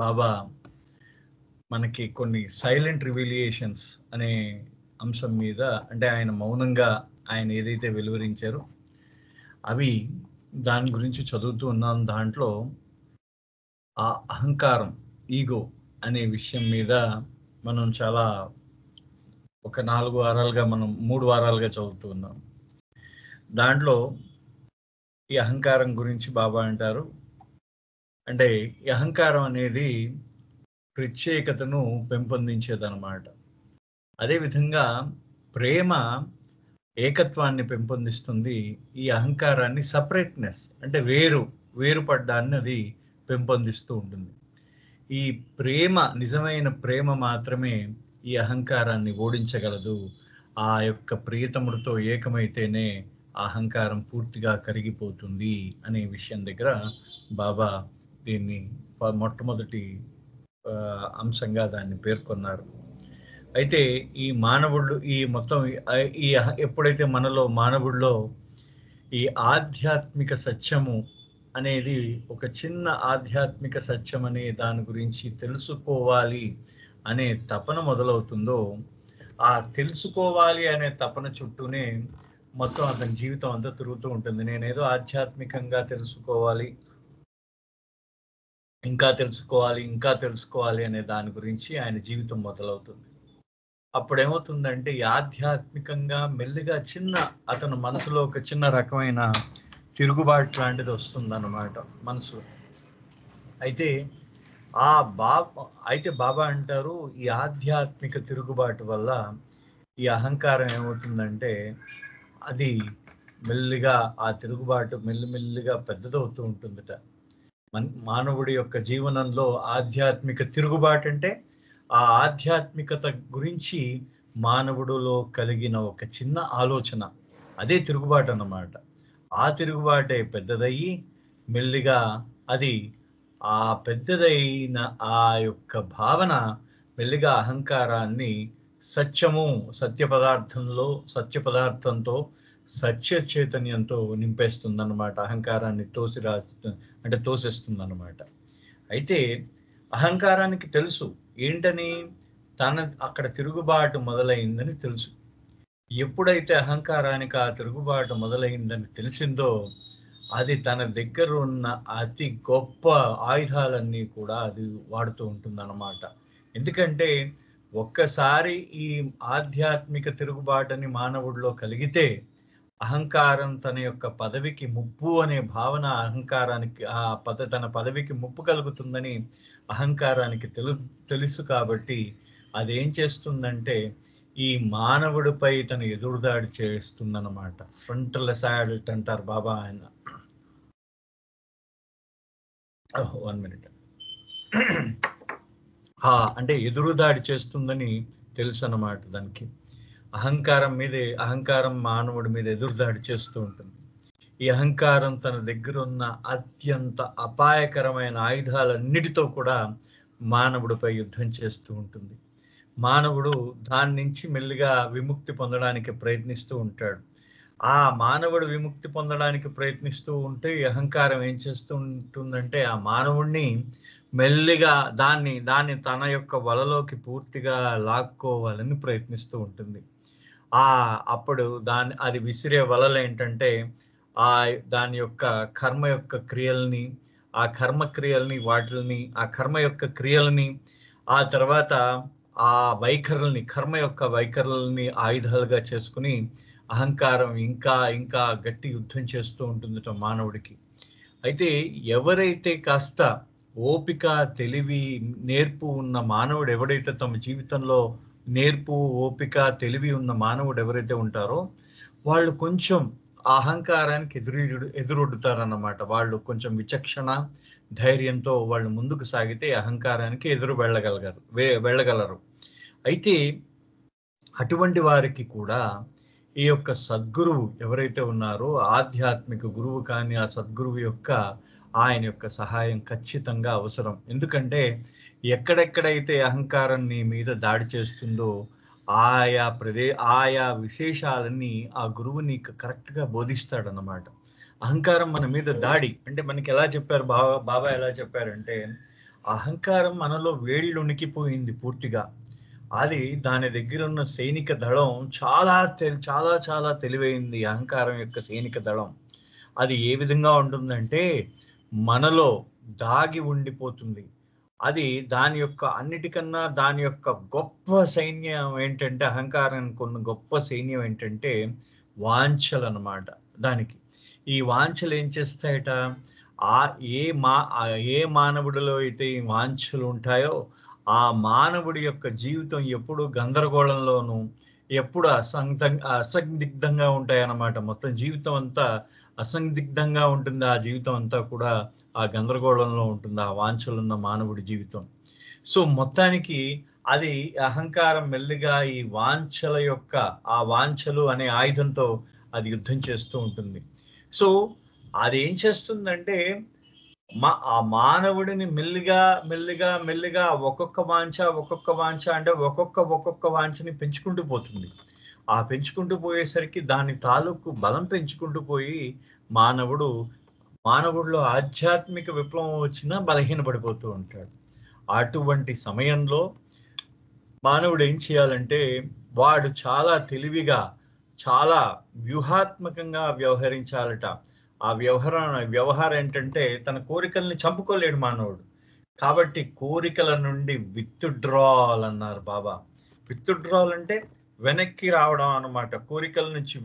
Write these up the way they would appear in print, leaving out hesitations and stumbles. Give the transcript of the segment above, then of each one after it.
బాబా మనకి కొన్ని సైలెంట్ రివిలియేషన్స్ అనే అంశం మీద, అంటే ఆయన మౌనంగా ఆయన ఏదైతే వెలువరించారో అవి, దాని గురించి చదువుతూ ఉన్నాం. దాంట్లో ఆ అహంకారం, ఈగో అనే విషయం మీద మనం చాలా ఒక 4 వారాలుగా, మనం 3 వారాలుగా చదువుతూ ఉన్నాం. దాంట్లో ఈ అహంకారం గురించి బాబా అంటారు, అంటే ఈ అహంకారం అనేది ప్రత్యేకతను పెంపొందించేదన్నమాట. అదేవిధంగా ప్రేమ ఏకత్వాన్ని పెంపొందిస్తుంది. ఈ అహంకారాన్ని సపరేట్‌నెస్, అంటే వేరుపడ్డాన్ని అది పెంపొందిస్తూ ఉంటుంది. ఈ ప్రేమ, నిజమైన ప్రేమ మాత్రమే ఈ అహంకారాన్ని ఓడించగలదు. ఆ యొక్క ప్రియతముడితో ఏకమైతేనే ఆ అహంకారం పూర్తిగా కరిగిపోతుంది అనే విషయం దగ్గర బాబా దీన్ని మొట్టమొదటి అంశంగా దాన్ని పేర్కొన్నారు. అయితే ఈ మానవుళ్ళు ఈ మొత్తం ఎప్పుడైతే మనలో మానవుడిలో ఈ ఆధ్యాత్మిక సత్యము అనేది, ఒక చిన్న ఆధ్యాత్మిక సత్యం అనే దాని గురించి తెలుసుకోవాలి అనే తపన మొదలవుతుందో, ఆ తెలుసుకోవాలి అనే తపన చుట్టూనే మొత్తం అతని జీవితం అంతా తిరుగుతూ ఉంటుంది. నేనేదో ఆధ్యాత్మికంగా తెలుసుకోవాలి, ఇంకా తెలుసుకోవాలి, ఇంకా తెలుసుకోవాలి అనే దాని గురించి ఆయన జీవితం మొదలవుతుంది. అప్పుడేమవుతుందంటే ఈ ఆధ్యాత్మికంగా మెల్లిగా అతని మనసులో ఒక చిన్న రకమైన తిరుగుబాటు లాంటిది వస్తుందన్నమాట మనసు. అయితే బాబా అంటారు, ఈ ఆధ్యాత్మిక తిరుగుబాటు వల్ల ఈ అహంకారం ఏమవుతుందంటే, అది మెల్లిగా ఆ తిరుగుబాటు మెల్లిమెల్లిగా పెద్దదవుతూ ఉంటుందట. మానవుడి యొక్క జీవనంలో ఆధ్యాత్మిక తిరుగుబాటు అంటే, ఆ ఆధ్యాత్మికత గురించి మానవుడిలో కలిగిన ఒక చిన్న ఆలోచన, అదే తిరుగుబాటు అన్నమాట. ఆ తిరుగుబాటే పెద్దదయ్యి మెల్లిగా అది, ఆ పెద్దదైన ఆ యొక్క భావన మెల్లిగా అహంకారాన్ని సత్య పదార్థంతో సత్య చైతన్యంతో నింపేస్తుందన్నమాట. అహంకారాన్ని తోసేస్తుందన్నమాట. అయితే అహంకారానికి తెలుసు ఏంటని, అక్కడ తిరుగుబాటు మొదలైందని తెలుసు. ఎప్పుడైతే అహంకారానికి ఆ తిరుగుబాటు మొదలైందని తెలిసిందో, అది తన దగ్గర ఉన్న అతి గొప్ప ఆయుధాలన్నీ కూడా అది వాడుతూ ఉంటుందన్నమాట. ఎందుకంటే ఒక్కసారి ఈ ఆధ్యాత్మిక తిరుగుబాటుని మానవుడిలో కలిగితే, అహంకారం తన యొక్క పదవికి ముప్పు అనే భావన అహంకారానికి, తన పదవికి ముప్పు కలుగుతుందని అహంకారానికి తెలుసు. కాబట్టి అదేం చేస్తుందంటే, ఈ మానవుడిపై తను ఎదురుదాడి చేస్తుందన్నమాట. ఫ్రంటల్ అసాల్ట్ అంటారు బాబా ఆయన. 1 మినిట్. అంటే ఎదురుదాడి చేస్తుందని తెలుసు అన్నమాట దానికి. అహంకారం మానవుడి మీద ఎదురుదాడి చేస్తూ ఉంటుంది. ఈ అహంకారం తన దగ్గర ఉన్న అత్యంత అపాయకరమైన ఆయుధాలన్నిటితో కూడా మానవుడిపై యుద్ధం చేస్తూ ఉంటుంది. మానవుడు దాని నుంచి మెల్లిగా విముక్తి పొందడానికి ప్రయత్నిస్తూ ఉంటాడు. ఆ మానవుడు విముక్తి పొందడానికి ప్రయత్నిస్తూ ఉంటే, అహంకారం ఏం చేస్తూ ఉంటుందంటే, ఆ మానవుణ్ణి మెల్లిగా దాన్ని తన యొక్క వలలోకి పూర్తిగా లాక్కోవాలని ప్రయత్నిస్తూ ఉంటుంది. అప్పుడు అది విసిరే వలలు ఏంటంటే, దాని యొక్క కర్మ యొక్క క్రియల్ని, ఆ కర్మ యొక్క క్రియల్ని, ఆ తర్వాత ఆ కర్మ యొక్క వైఖరుల్ని ఆయుధాలుగా చేసుకుని అహంకారం ఇంకా ఇంకా గట్టి యుద్ధం చేస్తూ ఉంటుందట మానవుడికి. అయితే ఎవరైతే కాస్త ఓపిక, తెలివి, నేర్పు ఉన్న మానవుడు ఎవడైతే తమ జీవితంలో నేర్పు, ఓపిక, తెలివి ఉన్న మానవుడు ఎవరైతే ఉంటారో, వాళ్ళు కొంచెం అహంకారానికి ఎదురొడ్డుతారన్నమాట. వాళ్ళు కొంచెం విచక్షణ, ధైర్యంతో వాళ్ళు ముందుకు సాగితే అహంకారానికి ఎదురు వెళ్ళగలరు. అయితే అటువంటి వారికి కూడా ఈ యొక్క సద్గురువు ఎవరైతే ఉన్నారో, ఆధ్యాత్మిక గురువు కానీ ఆ సద్గురువు యొక్క ఆయన యొక్క సహాయం ఖచ్చితంగా అవసరం. ఎందుకంటే ఎక్కడెక్కడైతే అహంకారం నీ మీద దాడి చేస్తుందో, ఆయా విశేషాలన్నీ ఆ గురువు నీకు కరెక్ట్గా బోధిస్తాడన్నమాట. అహంకారం మన మీద దాడి అంటే మనకి ఎలా చెప్పారు, బాబా ఎలా చెప్పారంటే, అహంకారం మనలో వేళ్ళు ఉనికిపోయింది పూర్తిగా. అది దాని దగ్గర ఉన్న సైనిక దళం చాలా చాలా తెలివైంది. అహంకారం యొక్క సైనిక దళం. అది ఏ విధంగా ఉంటుందంటే, మనలో దాగి ఉండిపోతుంది. అది దాని యొక్క అన్నిటికన్నా దాని యొక్క గొప్ప సైన్యం ఏంటంటే, అహంకారానికి ఉన్న గొప్ప సైన్యం ఏంటంటే వాంఛలనమాట దానికి. ఈ వాంఛలు ఏం చేస్తాయట, ఏ మానవుడిలో అయితే ఈ వాంఛలు ఉంటాయో, ఆ మానవుడి యొక్క జీవితం ఎప్పుడు గందరగోళంలోనూ, ఎప్పుడు అసందిగ్ధంగా ఉంటాయన్నమాట. మొత్తం జీవితం అంతా అసందిగ్ధంగా ఉంటుంది. ఆ జీవితం అంతా కూడా ఆ గందరగోళంలో ఉంటుంది ఆ వాంఛలున్న మానవుడి జీవితం. సో మొత్తానికి అది అహంకారం మెల్లిగా ఈ ఆ వాంఛలు అనే ఆయుధంతో అది యుద్ధం చేస్తూ ఉంటుంది. సో అదేం చేస్తుందంటే, ఆ మానవుడిని మెల్లిగా ఒక్కొక్క వాంఛ అంటే ఒక్కొక్క వాంఛని పెంచుకుంటూ పోతుంది. ఆ పెంచుకుంటూ పోయేసరికి దాని తాలూకు బలం పెంచుకుంటూ పోయి మానవుడిలో ఆధ్యాత్మిక విప్లవం వచ్చినా బలహీనపడిపోతూ ఉంటాడు. అటువంటి సమయంలో మానవుడు ఏం చేయాలంటే, వాడు చాలా తెలివిగా, చాలా వ్యూహాత్మకంగా వ్యవహరించాలట. ఆ వ్యవహారం ఏంటంటే, తన కోరికల్ని చంపుకోలేడు మానవుడు. కాబట్టి కోరికల నుండి విత్‌డ్రాల్ అన్నారు బాబా. విత్‌డ్రాల్ అంటే వెనక్కి రావడం అన్నమాట. కోరికల నుంచి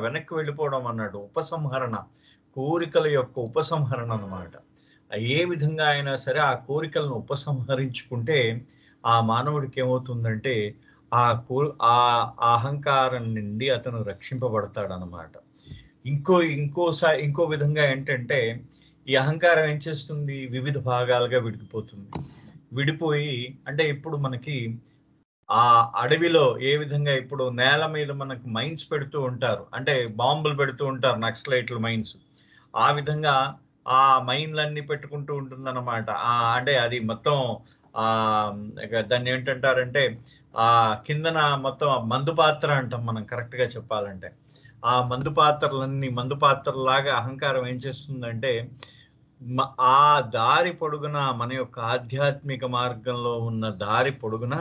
వెనక్కి వెళ్ళిపోవడం అన్నాడు. ఉపసంహరణ. కోరికల యొక్క ఉపసంహరణ అన్నమాట. ఏ విధంగా అయినా సరే ఆ కోరికలను ఉపసంహరించుకుంటే ఆ మానవుడికి ఏమవుతుందంటే, ఆ అహంకారం నుండి అతను రక్షింపబడతాడనమాట. ఇంకో విధంగా ఏంటంటే, ఈ అహంకారం ఏం చేస్తుంది, వివిధ భాగాలుగా విడిపోయి అంటే ఇప్పుడు మనకి ఆ అడవిలో ఏ విధంగా ఇప్పుడు నేల మీద మనకు మైన్స్ పెడుతూ ఉంటారు, అంటే బాంబులు పెడుతూ ఉంటారు, నక్సలైట్లు మైన్స్. ఆ విధంగా ఆ మైన్లన్నీ పెట్టుకుంటూ ఉంటుందన్నమాట. అంటే అది మొత్తం దాన్ని ఏంటంటారంటే, ఆ కిందన మొత్తం మందు పాత్ర అంటాం మనం కరెక్ట్ గా చెప్పాలంటే. ఆ మందు పాత్రలాగా అహంకారం ఏం చేస్తుందంటే, ఆ దారి పొడుగున మన యొక్క ఆధ్యాత్మిక మార్గంలో ఉన్న దారి పొడుగున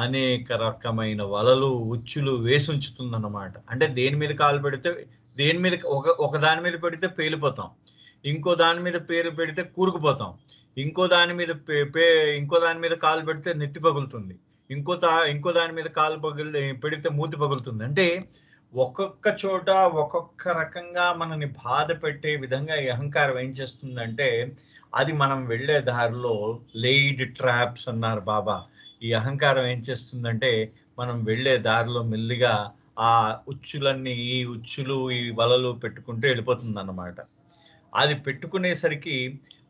అనేక రకమైన వలలు, ఉచ్చులు వేసి ఉంచుతుందన్నమాట. అంటే దేని మీద కాలు పెడితే, దేని మీద ఒక దాని మీద పెడితే పేలిపోతాం, ఇంకో దాని మీద పెడితే కూరుకుపోతాం, ఇంకో దాని మీద కాలు పెడితే నెత్తి పగులుతుంది, ఇంకో దాని మీద కాలు పెడితే మూతి పగులుతుంది. అంటే ఒక్కొక్క చోట ఒక్కొక్క రకంగా మనని బాధ పెట్టే విధంగా ఈ అహంకారం ఏం చేస్తుందంటే, అది మనం వెళ్ళే దారిలో లేయిడ్ ట్రాప్స్ అన్నారు బాబా. ఈ అహంకారం ఏం చేస్తుందంటే, మనం వెళ్ళే దారిలో మెల్లిగా ఆ ఉచ్చులు ఈ వలలు పెట్టుకుంటూ వెళ్ళిపోతుంది అన్నమాట. అది పెట్టుకునేసరికి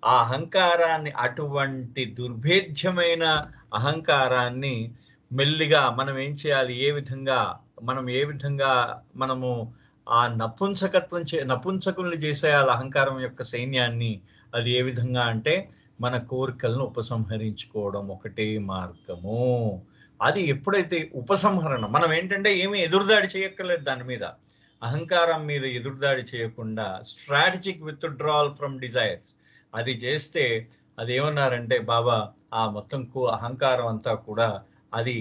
ఆ అహంకారాన్ని, అటువంటి దుర్భేద్యమైన అహంకారాన్ని మెల్లిగా మనం ఏం చేయాలి, ఏ విధంగా మనము ఆ నపుంసకుల్ని చేసేయాలి అహంకారం యొక్క సైన్యాన్ని. అది ఏ విధంగా అంటే, మన కోరికలను ఉపసంహరించుకోవడం ఒకటే మార్గము. అది ఎప్పుడైతే ఉపసంహరణ, మనం ఏంటంటే ఏమీ ఎదురుదాడి చేయక్కర్లేదు దాని మీద. అహంకారం మీద ఎదురుదాడి చేయకుండా స్ట్రాటజిక్ విత్‌డ్రాల్ ఫ్రమ్ డిజైర్స్ అది చేస్తే, అది ఏమన్నారంటే బాబా, ఆ మొత్తం అహంకారం అంతా కూడా అది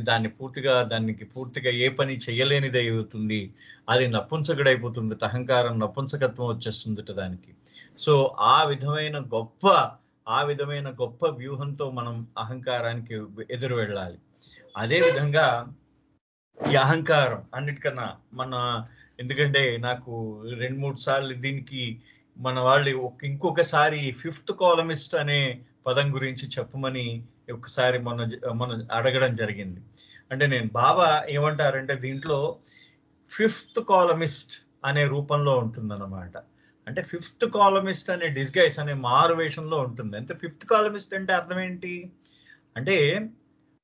దానికి పూర్తిగా ఏ పని చేయలేనిది అవుతుంది. అది నపుంసకుడైపోతుంది. అహంకారం నపుంసకత్వం వచ్చేస్తుంది దానికి. సో ఆ విధమైన గొప్ప వ్యూహంతో మనం అహంకారానికి ఎదురు వెళ్ళాలి. అదే విధంగా ఈ అహంకారం అన్నిటికన్నా ఎందుకంటే నాకు 2-3 సార్లు దీనికి మన వాళ్ళు ఇంకొకసారి 5th కాలమిస్ట్ అనే పదం గురించి చెప్పమని ఒకసారి మొన్న అడగడం జరిగింది. అంటే నేను బాబా ఏమంటారంటే, దీంట్లో 5th కాలమిస్ట్ అనే రూపంలో ఉంటుందన్నమాట. అంటే 5th కాలమిస్ట్ అనే డిస్గైస్ అనే మారు వేషంలో ఉంటుంది. అంటే 5th కాలమిస్ట్ అంటే అర్థం ఏంటి అంటే,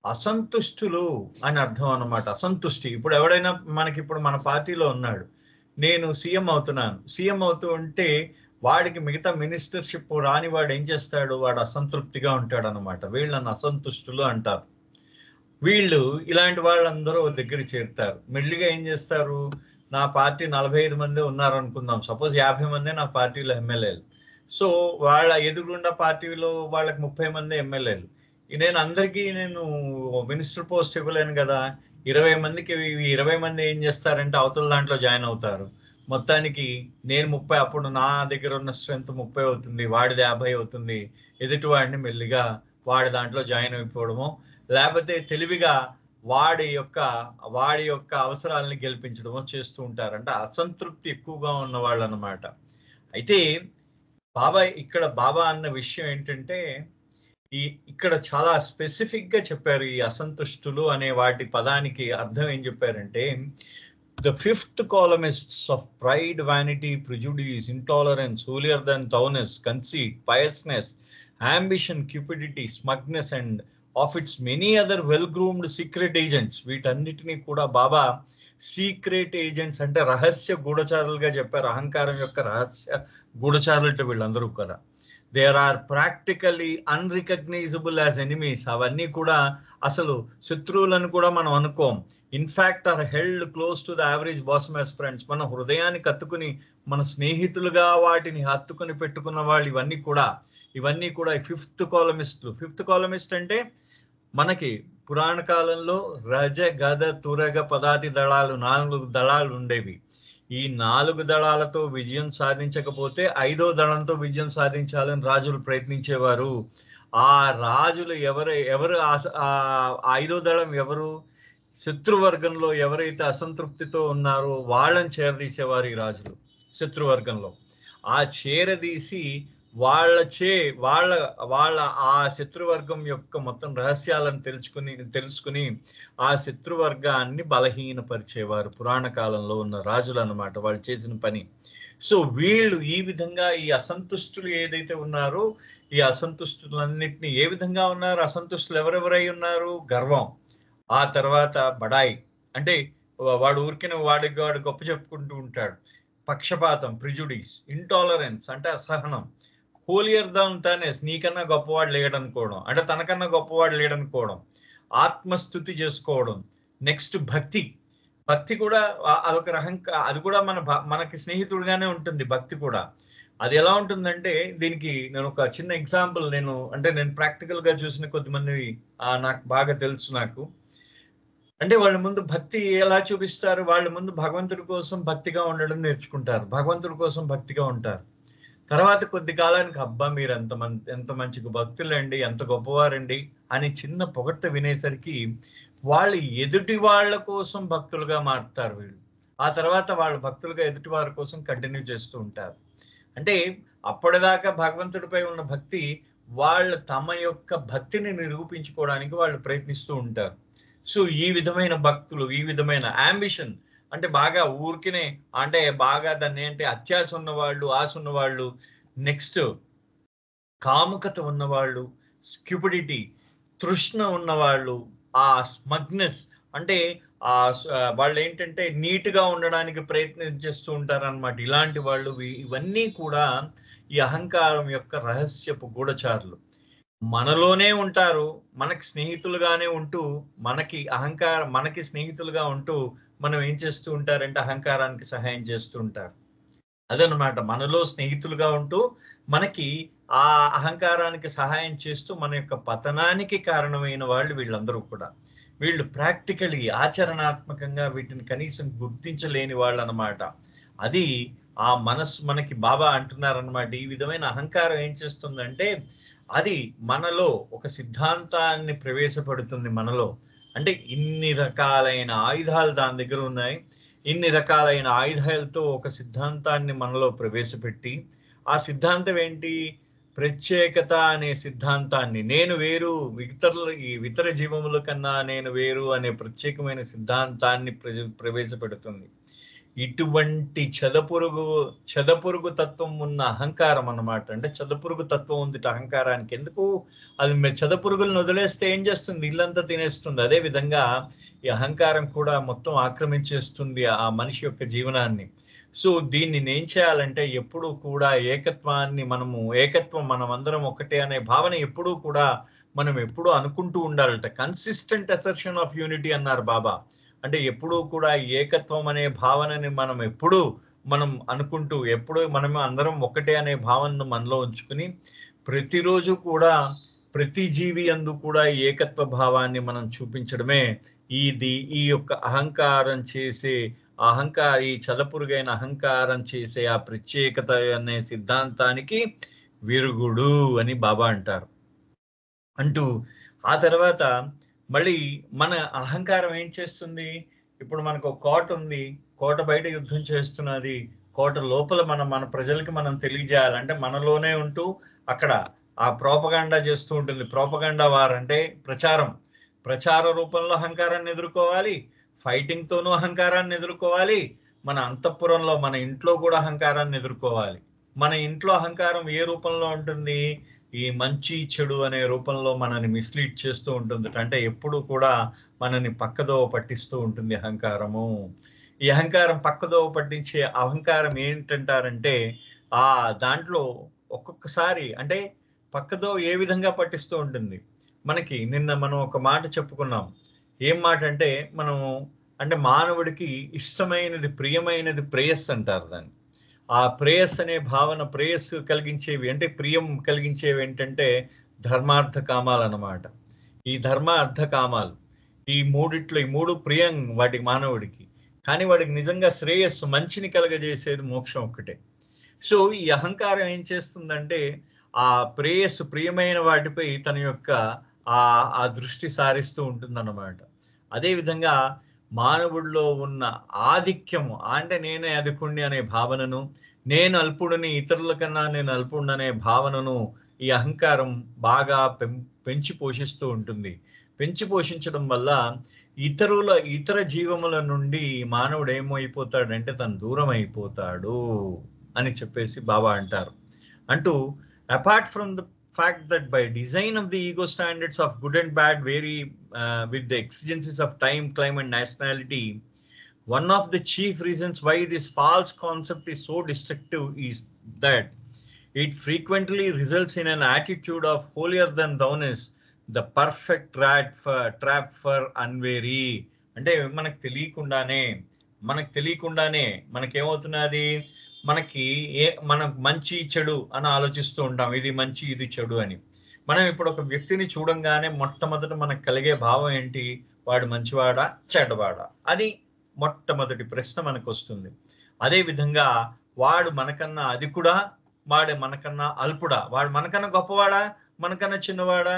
అసంతుష్టులు అని అర్థం అన్నమాట. అసంతుష్టి. ఇప్పుడు ఎవడైనా ఇప్పుడు మన పార్టీలో ఉన్నాడు, నేను సీఎం అవుతున్నాను, సీఎం అవుతూ ఉంటే వాడికి మిగతా మినిస్టర్షిప్ రాని వాడు ఏం చేస్తాడు, వాడు అసంతృప్తిగా ఉంటాడు అనమాట. వీళ్ళని అసంతుష్టులు అంటారు. వీళ్ళు ఇలాంటి వాళ్ళందరూ దగ్గర చేరుతారు. మెల్లిగా ఏం చేస్తారు, నా పార్టీ 45 మంది ఉన్నారు అనుకుందాం, సపోజ్ 50 మందే నా పార్టీలో ఎమ్మెల్యేలు. సో వాళ్ళ ఎదురుగుండా పార్టీలో వాళ్ళకి 30 మంది ఎమ్మెల్యేలు. నేను అందరికీ మినిస్టర్ పోస్ట్ ఇవ్వలేను కదా! 20 మందికి 20 మంది ఏం చేస్తారంటే అవతల దాంట్లో జాయిన్ అవుతారు. మొత్తానికి నేను 30, అప్పుడు నా దగ్గర ఉన్న స్ట్రెంత్ 30 అవుతుంది. వాడిది 50 అవుతుంది. ఎదుటి వాడిని మెల్లిగా వాడి దాంట్లో జాయిన్ అయిపోవడమో, లేకపోతే తెలివిగా వాడి యొక్క అవసరాలని గెలిపించడమో చేస్తూ ఉంటారు. అంటే అసంతృప్తి ఎక్కువగా ఉన్న వాళ్ళనమాట. అయితే బాబా అన్న విషయం ఏంటంటే, ఇక్కడ చాలా స్పెసిఫిక్ గా చెప్పారు. ఈ అసంతుష్టులు అనే వాటి పదానికి అర్థం ఏం చెప్పారంటే, the fifth columnists of pride, vanity, prejudice, intolerance, holier than thouness, conceit, piousness, ambition, cupidity, smugness, and of its many other well-groomed secret agents. వీటన్నిటినీ కూడా బాబా సీక్రెట్ ఏజెంట్స్ అంటే రహస్య గూఢచారులుగా చెప్పారు. అహంకారం యొక్క రహస్య గూఢచారులు వీళ్ళందరూ కూడా. There are practically unrecognisable as enemies. అవన్నీ కూడా అసలు శత్రువులను కూడా మనం అనుకోం. In fact are held close to the average bosom as friends. మన హృదయాన్ని కత్తుకుని మన స్నేహితులుగా వాటిని హత్తుకుని పెట్టుకున్న వాళ్ళు ఇవన్నీ కూడా ఫిఫ్త్ కాలమిస్ట్ అంటే మనకి పురాణ కాలంలో రజ, గద, తురగ, పదాతి దళాలు 4 దళాలు ఉండేవి. ఈ 4 దళాలతో విజయం సాధించకపోతే 5వ దళంతో విజయం సాధించాలని రాజులు ప్రయత్నించేవారు. ఆ రాజులు ఎవరు 5వ దళం ఎవరు? శత్రువర్గంలో ఎవరైతే అసంతృప్తితో ఉన్నారో వాళ్ళని చేరదీసేవారు ఈ రాజులు. శత్రువర్గంలో ఆ చేరదీసి వాళ్ళ ఆ శత్రువర్గం యొక్క మొత్తం రహస్యాలను తెలుసుకుని ఆ శత్రువర్గాన్ని బలహీనపరిచేవారు పురాణ కాలంలో ఉన్న రాజులు అన్నమాట. వాళ్ళు చేసిన పని. సో వీళ్ళు ఈ విధంగా ఈ అసంతుష్టులు ఏదైతే ఉన్నారో ఈ అసంతుష్టులన్నిటినీ ఏ విధంగా ఉన్నారు? అసంతుష్టులు ఎవరెవరై ఉన్నారు? గర్వం, ఆ తర్వాత బడాయి అంటే వాడు వాడు గొప్ప చెప్పుకుంటూ ఉంటాడు. పక్షపాతం, ప్రిజుడిస్, ఇంటాలరెన్స్ అంటే అసహనం, హోలియర్ దాన్ థానెస్ నీకన్నా గొప్పవాడు లేడనుకోవడం, అంటే తనకన్నా గొప్పవాడు లేడనుకోవడం, ఆత్మస్థుతి చేసుకోవడం. నెక్స్ట్ భక్తి కూడా అదొక అది కూడా మనకి స్నేహితుడుగానే ఉంటుంది. భక్తి కూడా అది ఎలా ఉంటుందంటే, దీనికి నేను ఒక చిన్న ఎగ్జాంపుల్ నేను ప్రాక్టికల్ గా చూసిన కొద్దిమంది నాకు బాగా తెలుసు. అంటే వాళ్ళ ముందు భక్తి ఎలా చూపిస్తారు? వాళ్ళ ముందు భగవంతుడి కోసం భక్తిగా ఉండడం నేర్చుకుంటారు, భగవంతుడి కోసం భక్తిగా ఉంటారు. తర్వాత కొద్ది కాలానికి అబ్బా మీరు ఎంత మంచి భక్తులండి, ఎంత గొప్పవారండి అని చిన్న పొగడ్త వినేసరికి వాళ్ళు ఎదుటి వాళ్ళ కోసం భక్తులుగా మారుతారు వీళ్ళు. ఆ తర్వాత వాళ్ళు భక్తులుగా ఎదుటి వారి కోసం కంటిన్యూ చేస్తూ ఉంటారు. అంటే అప్పటిదాకా భగవంతుడిపై ఉన్న భక్తి వాళ్ళు తమ యొక్క భక్తిని నిరూపించుకోవడానికి వాళ్ళు ప్రయత్నిస్తూ ఉంటారు. సో ఈ విధమైన భక్తులు, ఈ విధమైన అంబిషన్ అంటే బాగా ఊరికినే అంటే బాగా దాన్ని ఏంటి అత్యాశ ఉన్నవాళ్ళు, ఆశ ఉన్నవాళ్ళు, నెక్స్ట్ కాముకత ఉన్నవాళ్ళు, స్క్యూపిడిటీ తృష్ణ ఉన్నవాళ్ళు, ఆ స్మగ్నెస్ అంటే వాళ్ళు ఏంటంటే నీట్గా ఉండడానికి ప్రయత్నం చేస్తూ ఉంటారన్నమాట. ఇలాంటి వాళ్ళు ఇవన్నీ కూడా ఈ అహంకారం యొక్క రహస్యపు గూఢచారులు. మనలోనే ఉంటారు, మనకి స్నేహితులుగానే ఉంటూ మనకి స్నేహితులుగా ఉంటూ మనం ఏం చేస్తూ ఉంటారంటే అహంకారానికి సహాయం చేస్తూ ఉంటారు. అదనమాట, మనలో స్నేహితులుగా ఉంటూ మనకి ఆ అహంకారానికి సహాయం చేస్తూ మన యొక్క పతనానికి కారణమైన వాళ్ళు వీళ్ళందరూ కూడా. వీళ్ళు ప్రాక్టికలీ ఆచరణాత్మకంగా వీటిని కనీసం గుర్తించలేని వాళ్ళు అన్నమాట. అది ఆ మనస్సు మనకి బాబా అంటున్నారన్నమాట. ఈ విధమైన అహంకారం ఏం చేస్తుందంటే అది మనలో ఒక సిద్ధాంతాన్ని ప్రవేశపెడుతుంది. మనలో అంటే ఇన్ని రకాలైన ఆయుధాలు దాని దగ్గర ఉన్నాయి. ఇన్ని రకాలైన ఆయుధాలతో ఒక సిద్ధాంతాన్ని మనలో ప్రవేశపెట్టి, ఆ సిద్ధాంతం ఏంటి? ప్రత్యేకత అనే సిద్ధాంతాన్ని, నేను వేరు, ఇతర జీవముల కన్నా నేను వేరు అనే ప్రత్యేకమైన సిద్ధాంతాన్ని ప్రవేశపెడుతుంది. ఇటువంటి చెదపురుగు తత్వం ఉన్న అహంకారం అన్నమాట. అంటే చెదపురుగు తత్వం ఉంది అహంకారానికి. ఎందుకు? అది చెదపురుగులను వదిలేస్తే ఏం చేస్తుంది? ఇల్లంతా తినేస్తుంది. అదే విధంగా ఈ అహంకారం కూడా మొత్తం ఆక్రమించేస్తుంది ఆ మనిషి యొక్క జీవనాన్ని. సో దీన్ని ఏం చేయాలంటే ఎప్పుడూ కూడా మనం అందరం ఒకటే అనే భావన ఎప్పుడూ కూడా మనం ఎప్పుడూ అనుకుంటూ ఉండాలట. కన్సిస్టెంట్ అసర్షన్ ఆఫ్ యూనిటీ అన్నారు బాబా. అంటే ఎప్పుడూ కూడా ఏకత్వం అనే భావనని మనం ఎప్పుడూ మనం అనుకుంటూ ఎప్పుడు మనం అందరం ఒకటే అనే భావనను మనలో ఉంచుకుని ప్రతిరోజు కూడా ప్రతి జీవి యందు కూడా ఏకత్వ భావాన్ని మనం చూపించడమే ఈ యొక్క అహంకారం చేసే ఈ చదపురుగైన అహంకారం చేసే ఆ ప్రత్యేకత అనే సిద్ధాంతానికి విరుగుడు అని బాబా అంటారు. అంటూ ఆ తర్వాత మళ్ళీ మన అహంకారం ఏం చేస్తుంది? ఇప్పుడు మనకు ఒక కోట ఉంది. కోట బయట యుద్ధం చేస్తున్నది. కోట లోపల మన ప్రజలకి మనం తెలియజేయాలంటే మనలోనే ఉంటూ అక్కడ ఆ ప్రోపగండా చేస్తూ ఉంటుంది. ప్రోపగండా వార్ అంటే ప్రచార రూపంలో అహంకారాన్ని ఎదుర్కోవాలి. ఫైటింగ్ తోనూ అహంకారాన్ని ఎదుర్కోవాలి. మన అంతఃపురంలో మన ఇంట్లో కూడా అహంకారాన్ని ఎదుర్కోవాలి. మన ఇంట్లో అహంకారం ఏ రూపంలో ఉంటుంది? ఈ మంచి చెడు అనే రూపంలో మనని మిస్లీడ్ చేస్తూ ఉంటుంది. అంటే ఎప్పుడు కూడా మనని పక్కదోవ పట్టిస్తూ ఉంటుంది అహంకారము. ఈ అహంకారం పక్కదోవ పట్టించే అహంకారం ఏంటంటారంటే దాంట్లో ఒక్కొక్కసారి అంటే పక్కదోవ ఏ విధంగా పట్టిస్తూ ఉంటుంది. మనకి నిన్న మనం ఒక మాట చెప్పుకున్నాం. ఏం మాట అంటే అంటే మానవుడికి ఇష్టమైనది ప్రియమైనది ప్రేయస్ అంటారు దాన్ని. ఆ ప్రేయస్ అనే భావన ప్రేయస్సు కలిగించేవి అంటే ప్రియం కలిగించేవి ఏంటంటే ధర్మార్థ కామాలు అన్నమాట. ఈ ధర్మ అర్థ కామాలు ఈ మూడు ప్రియం వాటి మానవుడికి. కానీ వాడికి నిజంగా శ్రేయస్సు మంచిని కలగజేసేది మోక్షం ఒక్కటే. సో ఈ అహంకారం ఏం చేస్తుందంటే ఆ ప్రియమైన వాటిపై తన యొక్క ఆ దృష్టి సారిస్తూ ఉంటుందన్నమాట. అదే విధంగా మానవుడిలో ఉన్న ఆధిక్యము అంటే నేనే అధికుణ్ణి అనే భావనను, నేను అల్పుడిని ఇతరుల కన్నా నేను అల్పుడిననే భావనను ఈ అహంకారం బాగా పెంచి పోషిస్తూ ఉంటుంది. పెంచి పోషించడం వల్ల ఇతర జీవముల నుండి మానవుడు ఏమైపోతాడంటే తను దూరం అయిపోతాడు అని చెప్పేసి బాబా అంటారు. అంటూ apart from the fact that by design of the ego standards of good and bad vary with the exigencies of time, climate, and nationality, one of the chief reasons why this false concept is so destructive is that it frequently results in an attitude of holier than thou-ness, the perfect trap for unwary. అంటే మనకు తెలియకుండానే మనకేమవుతున్నది? మనం మంచి చెడు అని ఆలోచిస్తూ ఉంటాం. ఇది మంచి ఇది చెడు అని. మనం ఇప్పుడు ఒక వ్యక్తిని చూడంగానే మొట్టమొదట మనకు కలిగే భావం ఏంటి? వాడు మంచివాడా చెడ్డవాడా అని మొట్టమొదటి ప్రశ్న మనకు వస్తుంది. అదే విధంగా వాడు మనకన్నా అధికుడా, వాడు మనకన్నా అల్పుడా, వాడు మనకన్నా గొప్పవాడా, మనకన్నా చిన్నవాడా